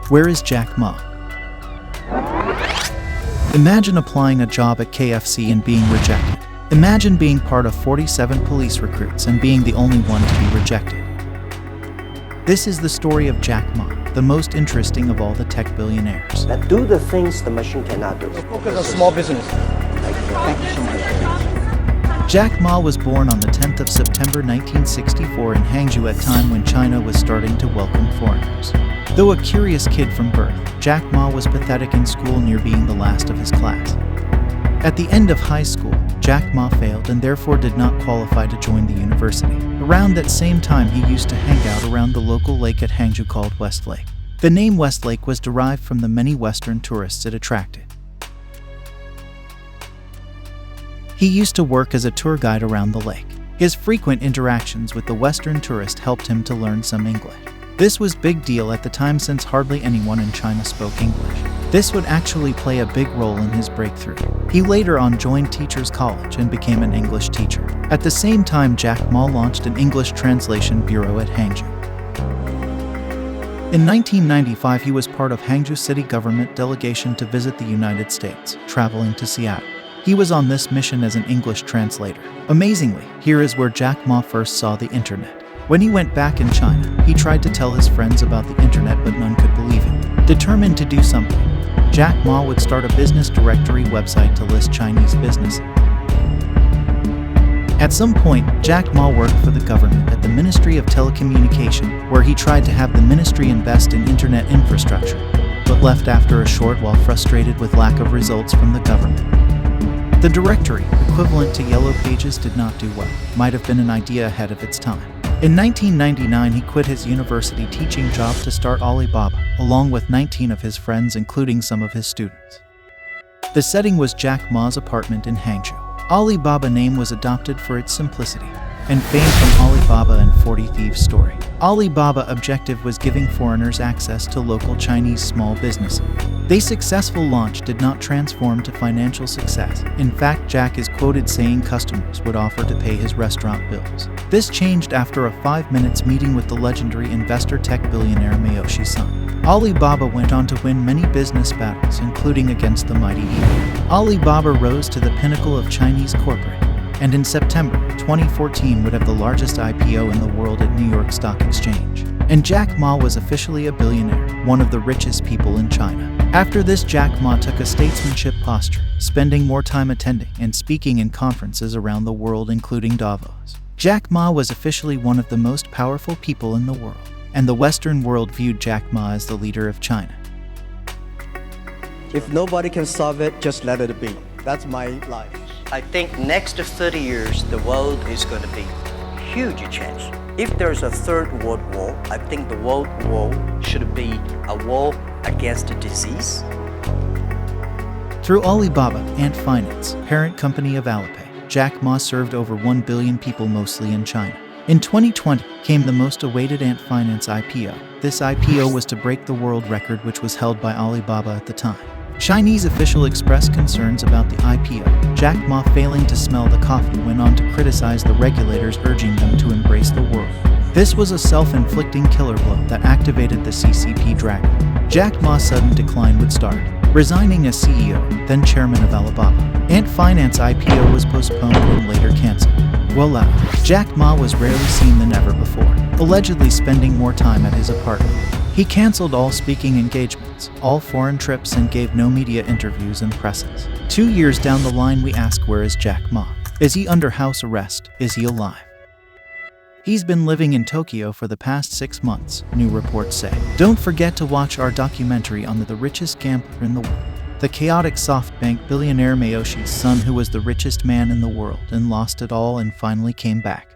Where is Jack Ma? Imagine applying a job at KFC and being rejected. Imagine being part of 47 police recruits and being the only one to be rejected. This is the story of Jack Ma, the most interesting of all the tech billionaires. That do the things the machine cannot do. Focus on small business. Thank you so much. Jack Ma was born on the 10th of September 1964 in Hangzhou at a time when China was starting to welcome foreigners. Though a curious kid from birth, Jack Ma was pathetic in school, near being the last of his class. At the end of high school, Jack Ma failed and therefore did not qualify to join the university. Around that same time, he used to hang out around the local lake at Hangzhou called West Lake. The name West Lake was derived from the many Western tourists it attracted. He used to work as a tour guide around the lake. His frequent interactions with the Western tourist helped him to learn some English. This was big deal at the time since hardly anyone in China spoke English. This would actually play a big role in his breakthrough. He later on joined Teachers College and became an English teacher. At the same time, Jack Ma launched an English translation bureau at Hangzhou. In 1995, he was part of Hangzhou city government delegation to visit the United States, traveling to Seattle. He was on this mission as an English translator. Amazingly, here is where Jack Ma first saw the internet. When he went back in China, he tried to tell his friends about the internet, but none could believe him. Determined to do something, Jack Ma would start a business directory website to list Chinese businesses. At some point, Jack Ma worked for the government at the Ministry of Telecommunication, where he tried to have the ministry invest in internet infrastructure, but left after a short while, frustrated with lack of results from the government. The directory, equivalent to Yellow Pages, did not do well. Might have been an idea ahead of its time. In 1999, he quit his university teaching job to start Alibaba, along with 19 of his friends, including some of his students. The setting was Jack Ma's apartment in Hangzhou. Alibaba name was adopted for its simplicity and fame from Alibaba and 40 Thieves story. Alibaba objective was giving foreigners access to local Chinese small businesses. Their successful launch did not transform to financial success. In fact, Jack is quoted saying customers would offer to pay his restaurant bills. This changed after a 5 minutes meeting with the legendary investor tech billionaire Maoshi Son. Alibaba went on to win many business battles, including against the mighty eBay. Alibaba rose to the pinnacle of Chinese corporate, and in September 2014 would have the largest IPO in the world at New York Stock Exchange. And Jack Ma was officially a billionaire, one of the richest people in China. After this, Jack Ma took a statesmanship posture, spending more time attending and speaking in conferences around the world, including Davos. Jack Ma was officially one of the most powerful people in the world, and the Western world viewed Jack Ma as the leader of China. If nobody can solve it, just let it be. That's my life. I think next 30 years, the world is going to be huge change. If there's a third world war, I think the world war should be a war against the disease. Through Alibaba, Ant Finance, parent company of Alipay, Jack Ma served over 1 billion people, mostly in China. In 2020 came the most awaited Ant Finance IPO. This IPO was to break the world record, which was held by Alibaba at the time. Chinese official expressed concerns about the IPO. Jack Ma, failing to smell the coffee, went on to criticize the regulators, urging them to embrace the world. This was a self-inflicting killer blow that activated the CCP dragon. Jack Ma's sudden decline would start, resigning as CEO, then chairman of Alibaba. Ant Finance IPO was postponed and later cancelled. Voila! Jack Ma was rarely seen than ever before, allegedly spending more time at his apartment. He cancelled all speaking engagements, all foreign trips, and gave no media interviews and presses. 2 years down the line, we ask, where is Jack Ma? Is he under house arrest? Is he alive? He's been living in Tokyo for the past 6 months, new reports say. Don't forget to watch our documentary on the richest gambler in the world. The chaotic SoftBank billionaire Maoshi Son, who was the richest man in the world and lost it all and finally came back.